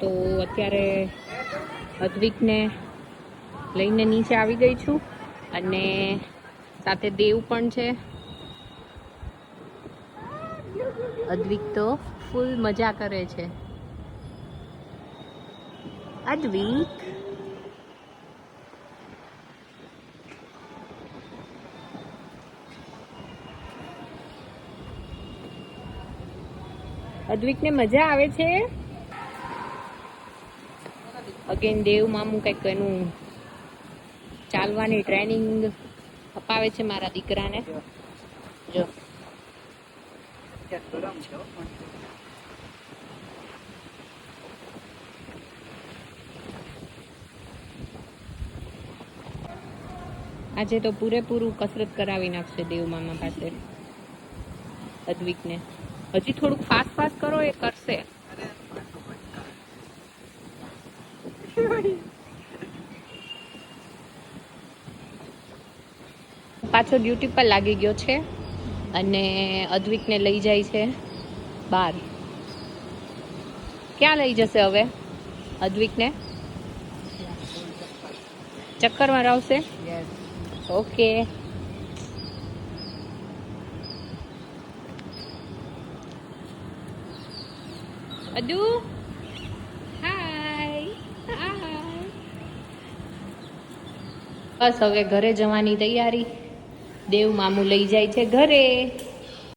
તો અત્યારે અદ્વિકને લઈને નીચે આવી ગઈ છું અને સાથે દેવ પણ છે. અદ્વિક તો ફૂલ મજા કરે છે. અદ્વિક અદ્વિકને મજા આવે છે. અગેન દેવ મામું કંઈક એનું ચાલવાની ટ્રેનિંગ અપાવે છે મારા દીકરાને. જો આજે તો પૂરેપૂરું કસરત કરાવી નાખશે દેવ મામા પાસે અદ્વિકને. હજી થોડુંક ફાસ્ટ ફાસ્ટ કરો, એ કરશે. પાછો ડ્યુટી પર લાગી ગયો છે અને અદ્વિકને લઈ જાય છે બહાર. ક્યાં લઈ જશે હવે અદ્વિકને? ચક્કર મરાવશે? ઓકે. અદુ હાય. બસ હવે ઘરે જવાની તૈયારી. દેવ મામું લઈ જાય છે ઘરે.